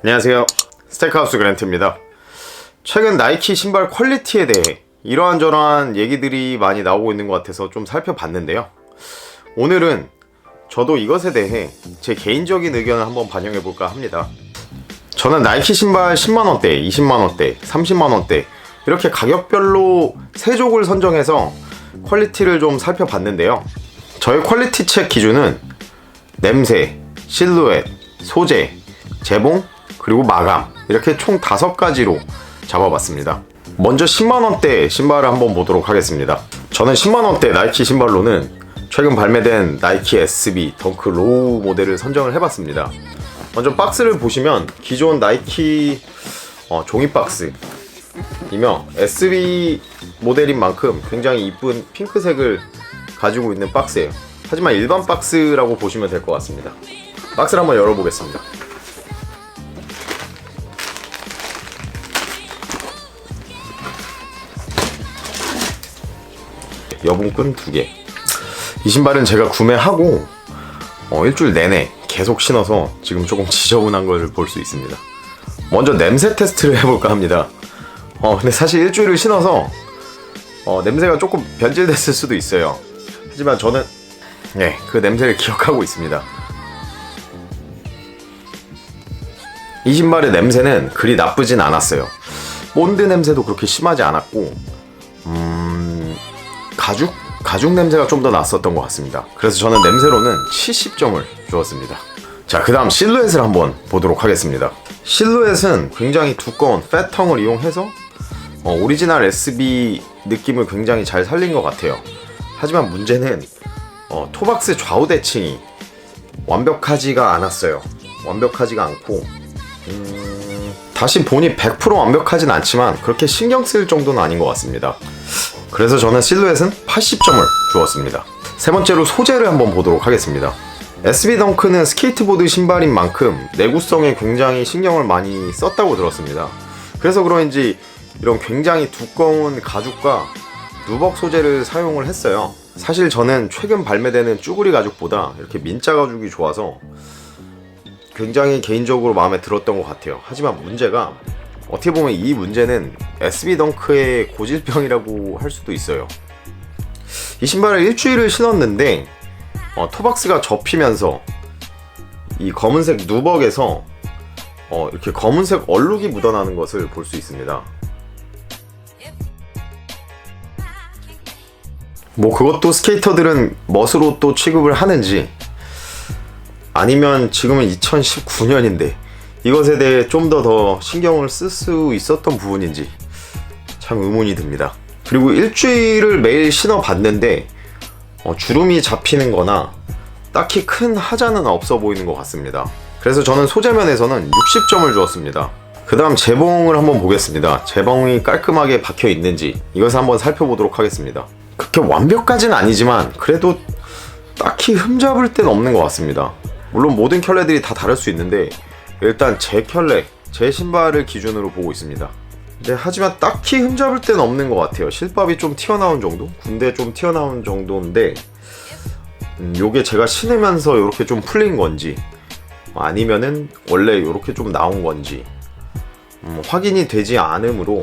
안녕하세요, 스테이크하우스 그랜트입니다. 최근 나이키 신발 퀄리티에 대해 이러한저러한 얘기들이 많이 나오고 있는 것 같아서 좀 살펴봤는데요, 오늘은 저도 이것에 대해 제 개인적인 의견을 한번 반영해볼까 합니다. 저는 나이키 신발 10만원대, 20만원대, 30만원대 이렇게 가격별로 세 족을 선정해서 퀄리티를 좀 살펴봤는데요, 저의 퀄리티 책 기준은 냄새, 실루엣, 소재, 재봉, 그리고 마감, 이렇게 총 5가지로 잡아봤습니다. 먼저 10만원대 신발을 한번 보도록 하겠습니다. 저는 10만원대 나이키 신발로는 최근 발매된 나이키 SB 덩크 로우 모델을 선정을 해봤습니다. 먼저 박스를 보시면 기존 나이키 종이 박스이며 SB 모델인 만큼 굉장히 이쁜 핑크색을 가지고 있는 박스예요. 하지만 일반 박스라고 보시면 될 것 같습니다. 박스를 한번 열어보겠습니다. 여분끈 2개. 이 신발은 제가 구매하고 일주일 내내 계속 신어서 지금 조금 지저분한 걸 볼 수 있습니다. 먼저 냄새 테스트를 해볼까 합니다. 근데 사실 일주일을 신어서 냄새가 조금 변질됐을 수도 있어요. 하지만 저는 그 냄새를 기억하고 있습니다. 이 신발의 냄새는 그리 나쁘진 않았어요. 본드 냄새도 그렇게 심하지 않았고 가죽 냄새가 좀 더 났었던 것 같습니다. 그래서 저는 냄새로는 70점을 주었습니다. 자, 그 다음 실루엣을 한번 보도록 하겠습니다. 실루엣은 굉장히 두꺼운 패턴을 이용해서 오리지널 SB 느낌을 굉장히 잘 살린 것 같아요. 하지만 문제는 토박스 좌우 대칭이 완벽하지가 않았어요. 완벽하지가 않고 다시 보니 100% 완벽하진 않지만 그렇게 신경 쓸 정도는 아닌 것 같습니다. 그래서 저는 실루엣은 80점을 주었습니다. 세 번째로 소재를 한번 보도록 하겠습니다. SB 덩크는 스케이트보드 신발인 만큼 내구성에 굉장히 신경을 많이 썼다고 들었습니다. 그래서 그런지 이런 굉장히 두꺼운 가죽과 누벅 소재를 사용을 했어요. 사실 저는 최근 발매되는 쭈구리 가죽보다 이렇게 민자 가죽이 좋아서 굉장히 개인적으로 마음에 들었던 것 같아요. 하지만 문제가, 어떻게 보면 이 문제는 SB 덩크의 고질병이라고 할 수도 있어요. 이 신발을 일주일을 신었는데 토박스가 접히면서 이 검은색 누벅에서 이렇게 검은색 얼룩이 묻어나는 것을 볼 수 있습니다. 뭐 그것도 스케이터들은 멋으로 또 취급을 하는지, 아니면 지금은 2019년인데 이것에 대해 좀 더 신경을 쓸 수 있었던 부분인지 참 의문이 듭니다. 그리고 일주일을 매일 신어봤는데 주름이 잡히는 거나 딱히 큰 하자는 없어 보이는 것 같습니다. 그래서 저는 소재면에서는 60점을 주었습니다. 그 다음 재봉을 한번 보겠습니다. 재봉이 깔끔하게 박혀 있는지 이것을 한번 살펴보도록 하겠습니다. 그렇게 완벽까지는 아니지만 그래도 딱히 흠잡을 데는 없는 것 같습니다. 물론 모든 켤레들이 다 다를 수 있는데 일단 제 켤레, 제 신발을 기준으로 보고 있습니다. 하지만 딱히 흠잡을 데는 없는 것 같아요. 실밥이 좀 튀어나온 정도? 군대 좀 튀어나온 정도인데 요게 제가 신으면서 이렇게 좀 풀린 건지 아니면은 원래 이렇게 좀 나온 건지 확인이 되지 않으므로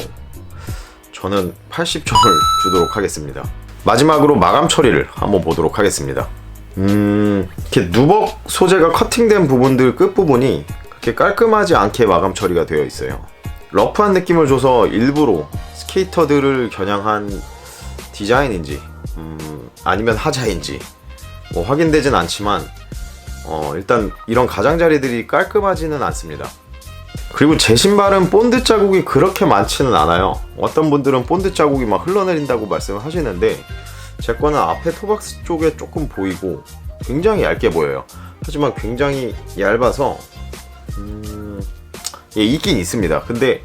저는 80점을 주도록 하겠습니다. 마지막으로 마감 처리를 한번 보도록 하겠습니다. 이렇게 누벅 소재가 커팅된 부분들 끝부분이 그렇게 깔끔하지 않게 마감 처리가 되어 있어요. 러프한 느낌을 줘서 일부러 스케이터들을 겨냥한 디자인인지 아니면 하자인지 뭐 확인되진 않지만 일단 이런 가장자리들이 깔끔하지는 않습니다. 그리고 제 신발은 본드 자국이 그렇게 많지는 않아요. 어떤 분들은 본드 자국이 막 흘러내린다고 말씀을 하시는데 제 거는 앞에 토박스 쪽에 조금 보이고 굉장히 얇게 보여요. 하지만 굉장히 얇아서 있긴 있습니다. 근데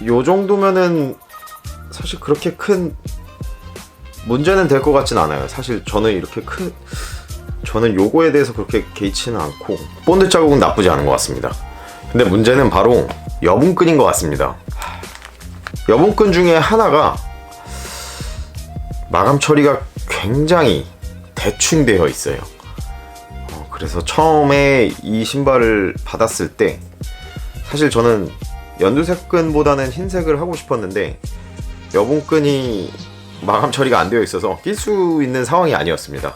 요 정도면은 사실 그렇게 큰 문제는 될 것 같진 않아요. 사실 저는 저는 요거에 대해서 그렇게 개의치는 않고 본드 자국은 나쁘지 않은 것 같습니다. 근데 문제는 바로 여분끈인 것 같습니다. 여분끈 중에 하나가 마감 처리가 굉장히 대충 되어 있어요. 그래서 처음에 이 신발을 받았을 때 사실 저는 연두색 끈보다는 흰색을 하고 싶었는데 여분 끈이 마감 처리가 안 되어 있어서 낄 수 있는 상황이 아니었습니다.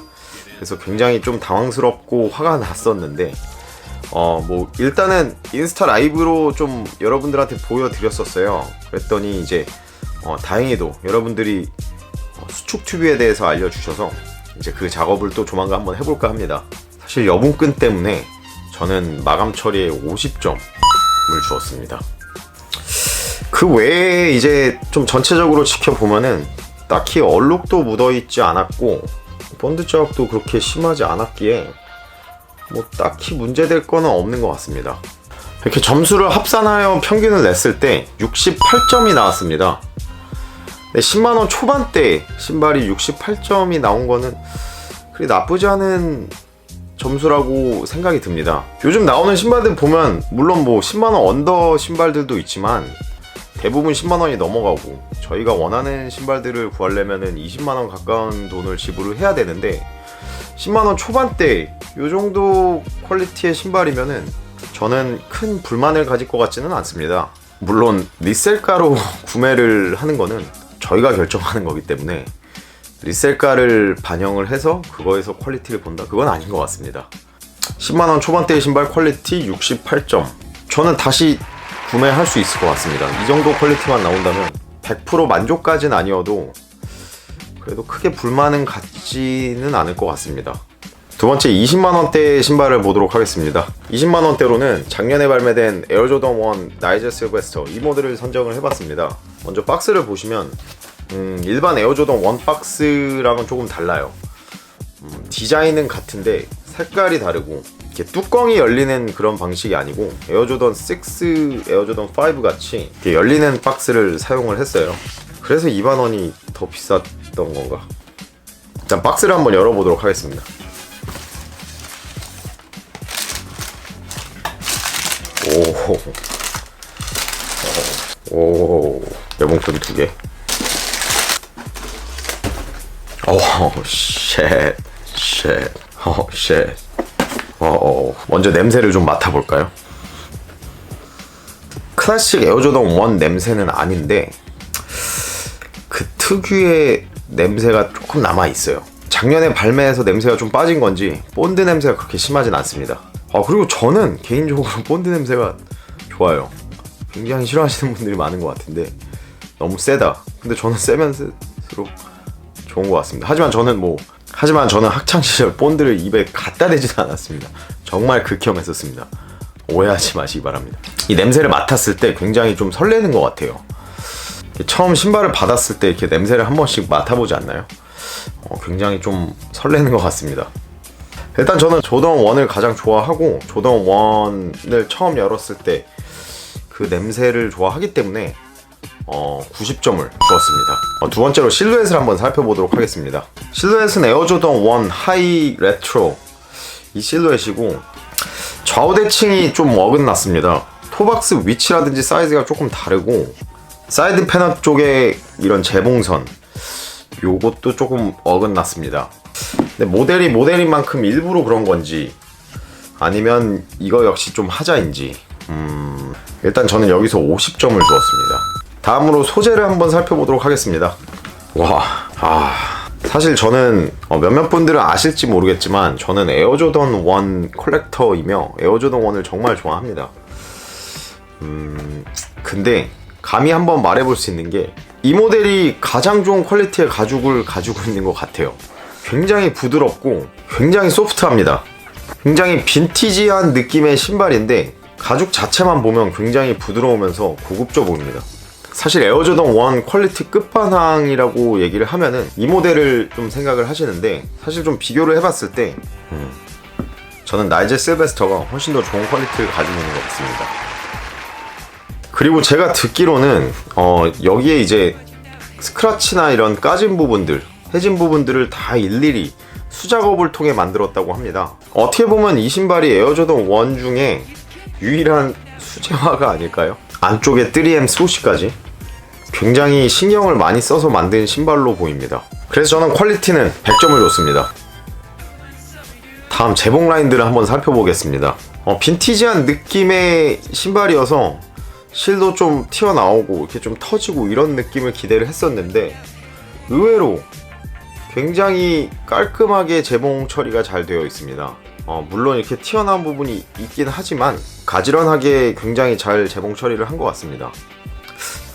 그래서 굉장히 좀 당황스럽고 화가 났었는데 뭐 일단은 인스타 라이브로 좀 여러분들한테 보여드렸었어요. 그랬더니 이제 다행히도 여러분들이 수축 튜브에 대해서 알려주셔서 이제 그 작업을 또 조만간 한번 해볼까 합니다. 사실 여분끈 때문에 저는 마감 처리에 50점을 주었습니다. 그 외에 이제 좀 전체적으로 지켜보면은 딱히 얼룩도 묻어있지 않았고 본드 자국도 그렇게 심하지 않았기에 뭐 딱히 문제될 거는 없는 것 같습니다. 이렇게 점수를 합산하여 평균을 냈을 때 68점이 나왔습니다. 네, 10만원 초반대 신발이 68점이 나온 거는 그리 나쁘지 않은 점수라고 생각이 듭니다. 요즘 나오는 신발들 보면 물론 뭐 10만원 언더 신발들도 있지만 대부분 10만원이 넘어가고 저희가 원하는 신발들을 구하려면 20만원 가까운 돈을 지불을 해야 되는데 10만원 초반대 요정도 퀄리티의 신발이면은 저는 큰 불만을 가질 것 같지는 않습니다. 물론 리셀가로 구매를 하는 거는 저희가 결정하는 거기 때문에 리셀가를 반영을 해서 그거에서 퀄리티를 본다? 그건 아닌 것 같습니다. 10만원 초반대의 신발 퀄리티 68점. 저는 다시 구매할 수 있을 것 같습니다. 이 정도 퀄리티만 나온다면 100% 만족까지는 아니어도 그래도 크게 불만은 갖지는 않을 것 같습니다. 두 번째 20만원대 신발을 보도록 하겠습니다. 20만원대로는 작년에 발매된 에어조던 1 나이젤 실베스터 이 모델을 선정을 해봤습니다. 먼저 박스를 보시면 일반 에어조던 1 박스랑은 조금 달라요. 디자인은 같은데 색깔이 다르고 이렇게 뚜껑이 열리는 그런 방식이 아니고 에어조던 6, 에어조던 5 같이 이렇게 열리는 박스를 사용을 했어요. 그래서 2만원이 더 비쌌던 건가? 일단 박스를 한번 열어보도록 하겠습니다. 오, 여봉끈 2개. 쉣. 먼저 냄새를 좀 맡아볼까요? 클래식 에어조던 1 냄새는 아닌데 그 특유의 냄새가 조금 남아있어요. 작년에 발매해서 냄새가 좀 빠진 건지 본드 냄새가 그렇게 심하진 않습니다. 그리고 저는 개인적으로 본드 냄새가 좋아요. 굉장히 싫어하시는 분들이 많은 것 같은데 너무 세다. 근데 저는 세면 세일수록 좋은 것 같습니다. 하지만 저는 학창시절 본드를 입에 갖다 대지는 않았습니다. 정말 극혐했었습니다. 오해하지 마시기 바랍니다. 이 냄새를 맡았을 때 굉장히 좀 설레는 것 같아요. 처음 신발을 받았을 때 이렇게 냄새를 한 번씩 맡아보지 않나요? 굉장히 좀 설레는 것 같습니다. 일단 저는 조던 1을 가장 좋아하고 조던 1을 처음 열었을 때 그 냄새를 좋아하기 때문에 90점을 주었습니다. 두 번째로 실루엣을 한번 살펴보도록 하겠습니다. 실루엣은 에어조던 1 하이 레트로 이 실루엣이고 좌우 대칭이 좀 어긋났습니다. 토박스 위치라든지 사이즈가 조금 다르고 사이드 패널 쪽에 이런 재봉선 요것도 조금 어긋났습니다. 근데 모델인 만큼 일부러 그런 건지 아니면 이거 역시 좀 하자인지 일단 저는 여기서 50점을 주었습니다. 다음으로 소재를 한번 살펴보도록 하겠습니다. 사실 저는 몇몇 분들은 아실지 모르겠지만 저는 에어조던 1 컬렉터이며 에어조던 1을 정말 좋아합니다. 근데 감히 한번 말해볼 수 있는 게 이 모델이 가장 좋은 퀄리티의 가죽을 가지고 있는 것 같아요. 굉장히 부드럽고 굉장히 소프트합니다. 굉장히 빈티지한 느낌의 신발인데 가죽 자체만 보면 굉장히 부드러우면서 고급져 보입니다. 사실 에어조던 1 퀄리티 끝판왕이라고 얘기를 하면은 이 모델을 좀 생각을 하시는데 사실 좀 비교를 해봤을 때 저는 나이젤 실베스터가 훨씬 더 좋은 퀄리티를 가지고 있는 것 같습니다. 그리고 제가 듣기로는 여기에 이제 스크래치나 이런 까진 부분들, 해진 부분들을 다 일일이 수작업을 통해 만들었다고 합니다. 어떻게 보면 이 신발이 에어조던 1 중에 유일한 수제화가 아닐까요? 안쪽에 3M 스우시까지 굉장히 신경을 많이 써서 만든 신발로 보입니다. 그래서 저는 퀄리티는 100점을 줬습니다. 다음 재봉 라인들을 한번 살펴보겠습니다. 빈티지한 느낌의 신발이어서 실도 좀 튀어나오고 이렇게 좀 터지고 이런 느낌을 기대를 했었는데 의외로 굉장히 깔끔하게 재봉 처리가 잘 되어 있습니다. 물론 이렇게 튀어나온 부분이 있긴 하지만 가지런하게 굉장히 잘 재봉 처리를 한 것 같습니다.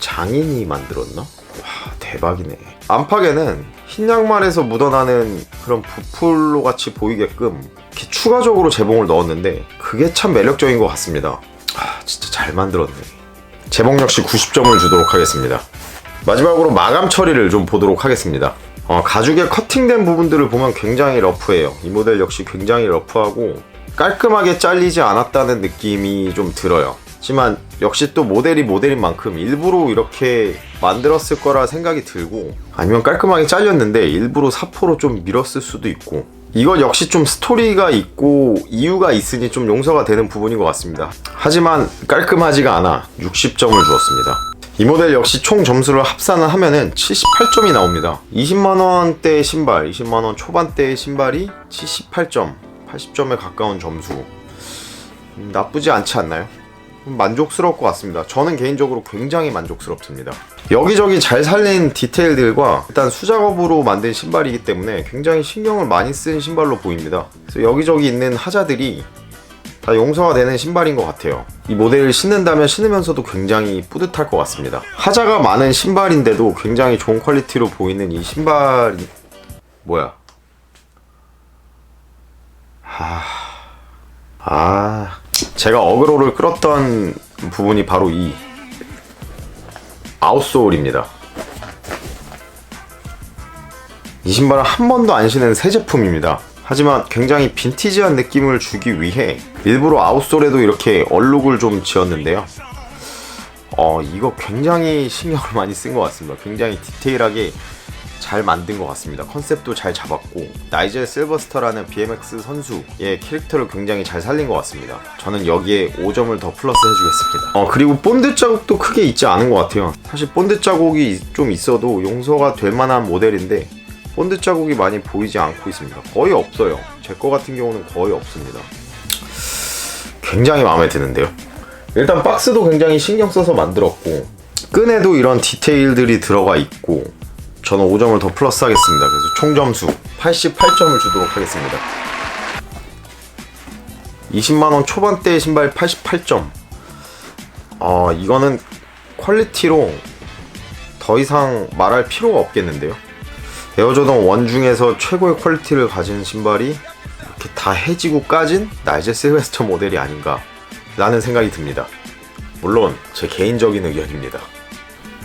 장인이 만들었나? 와, 대박이네. 안팎에는 흰 양말에서 묻어나는 그런 부풀로 같이 보이게끔 이렇게 추가적으로 재봉을 넣었는데 그게 참 매력적인 것 같습니다. 진짜 잘 만들었네. 재봉 역시 90점을 주도록 하겠습니다. 마지막으로 마감 처리를 좀 보도록 하겠습니다. 가죽의 커팅된 부분들을 보면 굉장히 러프해요. 이 모델 역시 굉장히 러프하고 깔끔하게 잘리지 않았다는 느낌이 좀 들어요. 하지만 역시 또 모델이 모델인 만큼 일부러 이렇게 만들었을 거라 생각이 들고, 아니면 깔끔하게 잘렸는데 일부러 사포로 좀 밀었을 수도 있고, 이건 역시 좀 스토리가 있고 이유가 있으니 좀 용서가 되는 부분인 것 같습니다. 하지만 깔끔하지가 않아 60점을 주었습니다. 이 모델 역시 총 점수를 합산을 하면은 78점이 나옵니다. 20만원대 신발, 20만원 초반대의 신발이 78점, 80점에 가까운 점수. 나쁘지 않지 않나요? 만족스러울 것 같습니다. 저는 개인적으로 굉장히 만족스럽습니다. 여기저기 잘 살린 디테일들과 일단 수작업으로 만든 신발이기 때문에 굉장히 신경을 많이 쓴 신발로 보입니다. 그래서 여기저기 있는 하자들이 다 용서가 되는 신발인 것 같아요. 이 모델을 신는다면 신으면서도 굉장히 뿌듯할 것 같습니다. 하자가 많은 신발인데도 굉장히 좋은 퀄리티로 보이는 이 신발이 뭐야? 제가 어그로를 끌었던 부분이 바로 이 아웃솔입니다. 이 신발은 한 번도 안 신은 새 제품입니다. 하지만 굉장히 빈티지한 느낌을 주기 위해 일부러 아웃솔에도 이렇게 얼룩을 좀 지었는데요. 이거 굉장히 신경을 많이 쓴 것 같습니다. 굉장히 디테일하게 잘 만든 것 같습니다. 컨셉도 잘 잡았고 나이젤 실버스터라는 BMX 선수의 캐릭터를 굉장히 잘 살린 것 같습니다. 저는 여기에 5점을 더 플러스 해주겠습니다. 그리고 본드 자국도 크게 있지 않은 것 같아요. 사실 본드 자국이 좀 있어도 용서가 될 만한 모델인데 본드 자국이 많이 보이지 않고 있습니다. 거의 없어요. 제 거 같은 경우는 거의 없습니다. 굉장히 마음에 드는데요. 일단 박스도 굉장히 신경 써서 만들었고 끈에도 이런 디테일들이 들어가 있고 저는 5점을 더 플러스 하겠습니다. 그래서 총 점수 88점을 주도록 하겠습니다. 20만원 초반대의 신발 88점. 이거는 퀄리티로 더 이상 말할 필요가 없겠는데요. 에어조던 1 중에서 최고의 퀄리티를 가진 신발이 이렇게 다 해지고 까진 나이젤 실베스터 모델이 아닌가 라는 생각이 듭니다. 물론 제 개인적인 의견입니다.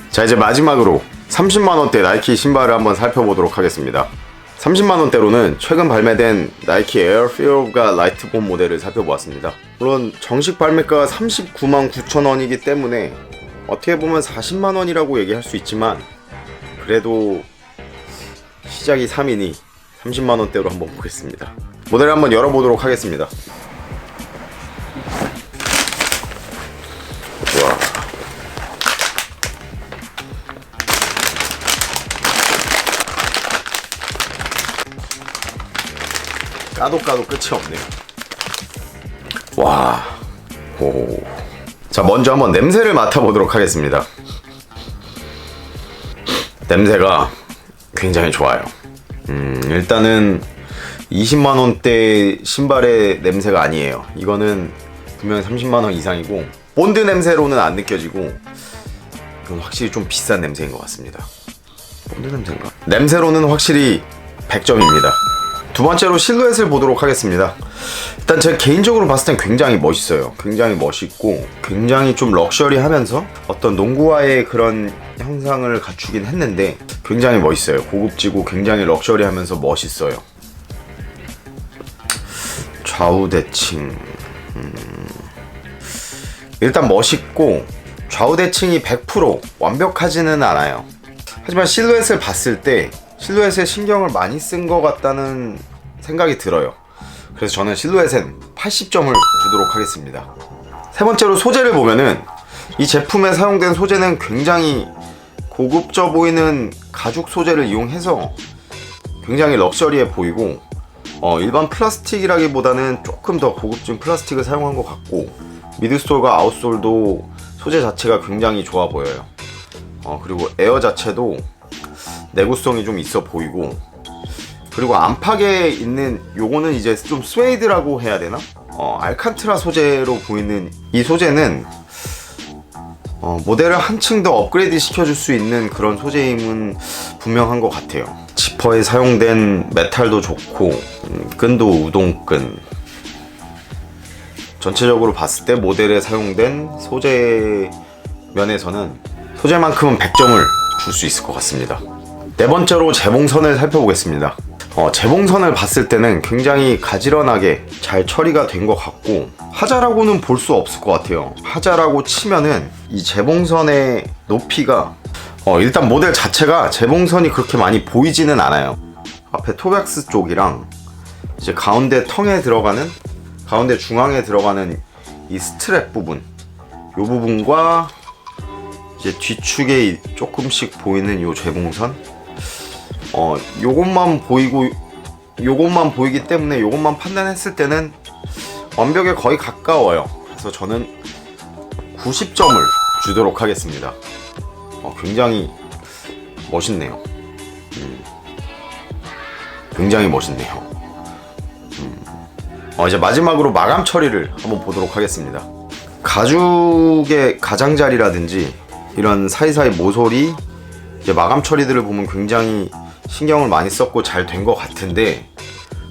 자, 이제 마지막으로 30만원대 나이키 신발을 한번 살펴보도록 하겠습니다. 30만원대로는 최근 발매된 나이키 에어 피어가 라이트봄 모델을 살펴보았습니다. 물론 정식 발매가가 39만 9천원이기 때문에 어떻게 보면 40만원이라고 얘기할 수 있지만 그래도 시작이 3이니 30만원대로 한번 보겠습니다. 모델을 한번 열어보도록 하겠습니다. 와. 까도 끝이 없네요. 와. 오. 자, 먼저 한번 냄새를 맡아보도록 하겠습니다. 냄새가 굉장히 좋아요. 일단은 20만원대 신발의 냄새가 아니에요. 이거는 분명히 30만원 이상이고 본드 냄새로는 안 느껴지고 이건 확실히 좀 비싼 냄새인 것 같습니다. 본드 냄새인가? 냄새로는 확실히 100점입니다. 두 번째로 실루엣을 보도록 하겠습니다. 일단 제가 개인적으로 봤을 땐 굉장히 멋있어요. 굉장히 멋있고 굉장히 좀 럭셔리하면서 어떤 농구화의 그런 형상을 갖추긴 했는데 굉장히 멋있어요. 고급지고 굉장히 럭셔리하면서 멋있어요. 좌우 대칭 일단 멋있고 좌우 대칭이 100% 완벽하지는 않아요. 하지만 실루엣을 봤을 때 실루엣에 신경을 많이 쓴 것 같다는 생각이 들어요. 그래서 저는 실루엣엔 80점을 주도록 하겠습니다. 세 번째로 소재를 보면은 이 제품에 사용된 소재는 굉장히 고급져 보이는 가죽 소재를 이용해서 굉장히 럭셔리해 보이고 일반 플라스틱이라기보다는 조금 더 고급진 플라스틱을 사용한 것 같고, 미드솔과 아웃솔도 소재 자체가 굉장히 좋아 보여요. 그리고 에어 자체도 내구성이 좀 있어 보이고, 그리고 안팎에 있는 요거는 이제 좀 스웨이드라고 해야 되나? 알칸트라 소재로 보이는 이 소재는 모델을 한층 더 업그레이드 시켜줄 수 있는 그런 소재임은 분명한 것 같아요. 지퍼에 사용된 메탈도 좋고, 끈도 우동끈. 전체적으로 봤을 때 모델에 사용된 소재 면에서는 소재만큼은 100점을 줄 수 있을 것 같습니다. 네 번째로 재봉선을 살펴보겠습니다. 재봉선을 봤을 때는 굉장히 가지런하게 잘 처리가 된 것 같고, 하자라고는 볼 수 없을 것 같아요. 하자라고 치면은 이 재봉선의 높이가 일단 모델 자체가 재봉선이 그렇게 많이 보이지는 않아요. 앞에 토백스 쪽이랑 이제 가운데 가운데 중앙에 들어가는 이 스트랩 부분, 이 부분과 이제 뒤축에 조금씩 보이는 이 재봉선, 요것만 보이기 때문에 요것만 판단했을 때는 완벽에 거의 가까워요. 그래서 저는 90점을 주도록 하겠습니다. 굉장히 멋있네요. 굉장히 멋있네요. 이제 마지막으로 마감 처리를 한번 보도록 하겠습니다. 가죽의 가장자리라든지 이런 사이사이 모서리, 이제 마감 처리들을 보면 굉장히 신경을 많이 썼고 잘 된 것 같은데,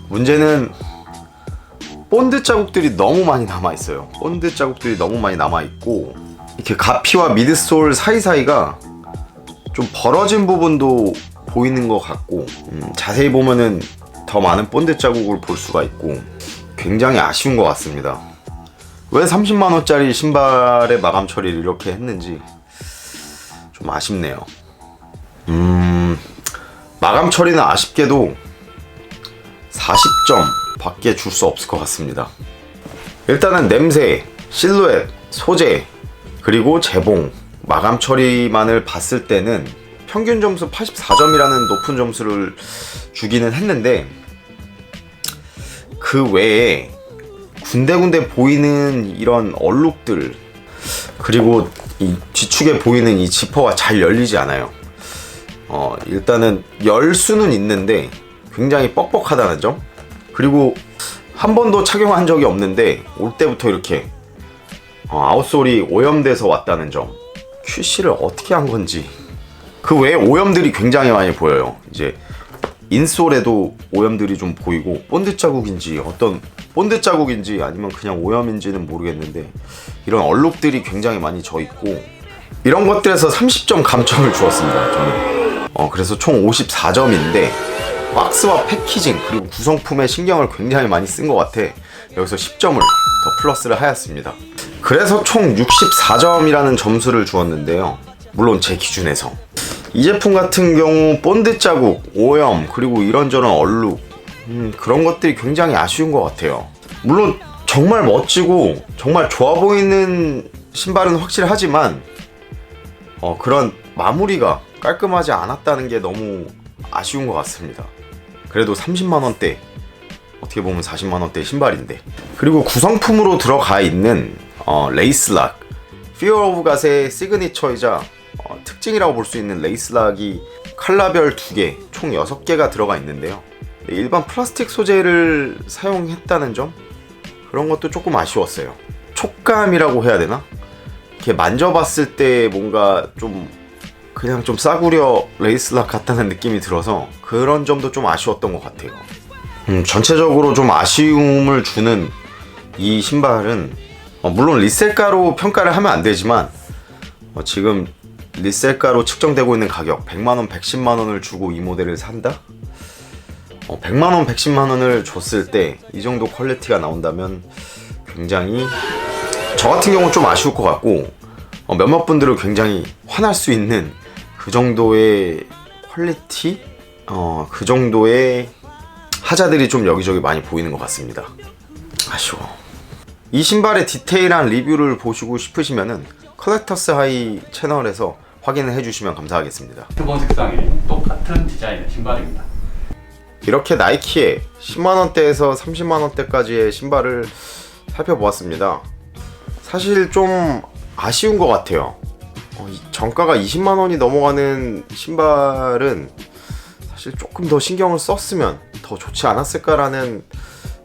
문제는 본드 자국들이 너무 많이 남아있어요. 본드 자국들이 너무 많이 남아있고, 이렇게 가피와 미드솔 사이사이가 좀 벌어진 부분도 보이는 것 같고, 자세히 보면은 더 많은 본드 자국을 볼 수가 있고, 굉장히 아쉬운 것 같습니다. 왜 30만원짜리 신발의 마감 처리를 이렇게 했는지 좀 아쉽네요. 마감 처리는 아쉽게도 40점 밖에 줄 수 없을 것 같습니다. 일단은 냄새, 실루엣, 소재, 그리고 재봉, 마감 처리만을 봤을 때는 평균 점수 84점이라는 높은 점수를 주기는 했는데, 그 외에 군데군데 보이는 이런 얼룩들, 그리고 이 뒤축에 보이는 이 지퍼가 잘 열리지 않아요. 일단은 열 수는 있는데 굉장히 뻑뻑하다는 점, 그리고 한 번도 착용한 적이 없는데 올 때부터 이렇게 아웃솔이 오염돼서 왔다는 점, QC를 어떻게 한 건지. 그 외에 오염들이 굉장히 많이 보여요. 이제 인솔에도 오염들이 좀 보이고, 본드 자국인지 어떤 본드 자국인지 아니면 그냥 오염인지는 모르겠는데 이런 얼룩들이 굉장히 많이 져 있고, 이런 것들에서 30점 감점을 주었습니다, 저는. 그래서 총 54점인데 박스와 패키징 그리고 구성품에 신경을 굉장히 많이 쓴 것 같아 여기서 10점을 더 플러스를 하였습니다. 그래서 총 64점이라는 점수를 주었는데요, 물론 제 기준에서 이 제품 같은 경우 본드 자국, 오염, 그리고 이런저런 얼룩, 그런 것들이 굉장히 아쉬운 것 같아요. 물론 정말 멋지고 정말 좋아 보이는 신발은 확실하지만 그런 마무리가 깔끔하지 않았다는 게 너무 아쉬운 것 같습니다. 그래도 30만원대, 어떻게 보면 40만원대 신발인데. 그리고 구성품으로 들어가 있는 레이스락, Fear of God의 시그니처이자 특징이라고 볼 수 있는 레이스락이 컬러별 2개, 총 6개가 들어가 있는데요, 일반 플라스틱 소재를 사용했다는 점, 그런 것도 조금 아쉬웠어요. 촉감이라고 해야 되나? 이렇게 만져봤을 때 뭔가 그냥 좀 싸구려 레이스락 같다는 느낌이 들어서 그런 점도 좀 아쉬웠던 것 같아요. 전체적으로 좀 아쉬움을 주는 이 신발은 물론 리셀가로 평가를 하면 안 되지만, 지금 리셀가로 측정되고 있는 가격 100만원, 110만원을 주고 이 모델을 산다? 100만원, 110만원을 줬을 때 이 정도 퀄리티가 나온다면 굉장히, 저 같은 경우는 좀 아쉬울 것 같고, 몇몇 분들은 굉장히 화날 수 있는 그 정도의 퀄리티? 그 정도의 하자들이 좀 여기저기 많이 보이는 것 같습니다. 아쉬워. 이 신발의 디테일한 리뷰를 보시고 싶으시면은 컬렉터스 하이 채널에서 확인을 해주시면 감사하겠습니다. 두번 색상의 똑같은 디자인의 신발입니다. 이렇게 나이키의 10만원대에서 30만원대까지의 신발을 살펴보았습니다. 사실 좀 아쉬운 것 같아요. 정가가 20만원이 넘어가는 신발은 사실 조금 더 신경을 썼으면 더 좋지 않았을까라는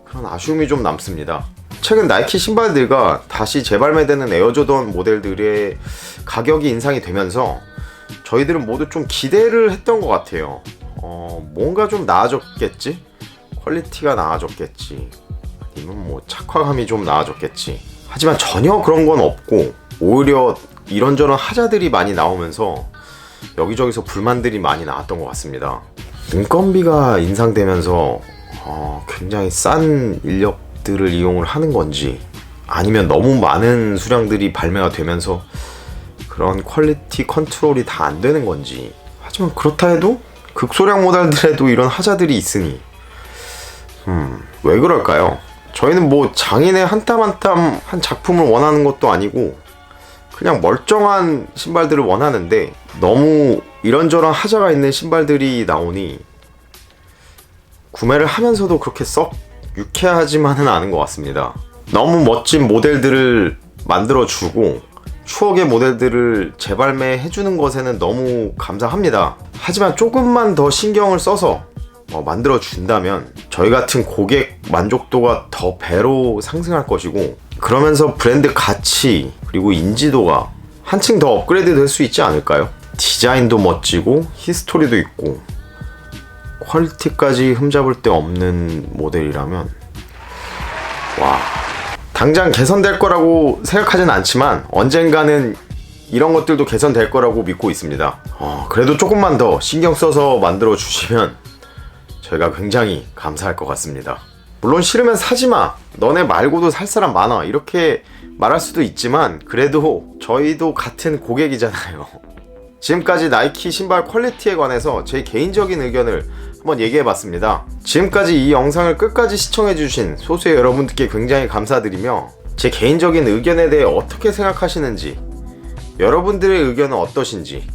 그런 아쉬움이 좀 남습니다. 최근 나이키 신발들과 다시 재발매되는 에어조던 모델들의 가격이 인상이 되면서 저희들은 모두 좀 기대를 했던 것 같아요. 뭔가 좀 나아졌겠지? 퀄리티가 나아졌겠지? 아니면 뭐 착화감이 좀 나아졌겠지? 하지만 전혀 그런 건 없고 오히려 이런저런 하자들이 많이 나오면서 여기저기서 불만들이 많이 나왔던 것 같습니다. 인건비가 인상되면서 굉장히 싼 인력들을 이용을 하는 건지, 아니면 너무 많은 수량들이 발매가 되면서 그런 퀄리티 컨트롤이 다 안 되는 건지. 하지만 그렇다 해도 극소량 모델들에도 이런 하자들이 있으니 왜 그럴까요? 저희는 뭐 장인의 한 땀 한 땀 한 작품을 원하는 것도 아니고 그냥 멀쩡한 신발들을 원하는데, 너무 이런저런 하자가 있는 신발들이 나오니 구매를 하면서도 그렇게 썩 유쾌하지만은 않은 것 같습니다. 너무 멋진 모델들을 만들어주고 추억의 모델들을 재발매해주는 것에는 너무 감사합니다. 하지만 조금만 더 신경을 써서 만들어준다면 저희 같은 고객 만족도가 더 배로 상승할 것이고, 그러면서 브랜드 가치 그리고 인지도가 한층 더 업그레이드 될 수 있지 않을까요? 디자인도 멋지고 히스토리도 있고 퀄리티까지 흠잡을 데 없는 모델이라면, 와, 당장 개선될 거라고 생각하진 않지만 언젠가는 이런 것들도 개선될 거라고 믿고 있습니다. 그래도 조금만 더 신경 써서 만들어 주시면 저희가 굉장히 감사할 것 같습니다. 물론 싫으면 사지마, 너네 말고도 살 사람 많아, 이렇게 말할 수도 있지만 그래도 저희도 같은 고객이잖아요. 지금까지 나이키 신발 퀄리티에 관해서 제 개인적인 의견을 한번 얘기해봤습니다. 지금까지 이 영상을 끝까지 시청해주신 소수의 여러분들께 굉장히 감사드리며, 제 개인적인 의견에 대해 어떻게 생각하시는지, 여러분들의 의견은 어떠신지,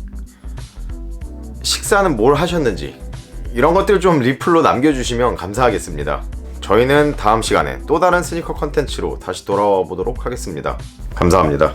식사는 뭘 하셨는지, 이런 것들 좀 리플로 남겨주시면 감사하겠습니다. 저희는 다음 시간에 또 다른 스니커 컨텐츠로 다시 돌아와 보도록 하겠습니다. 감사합니다.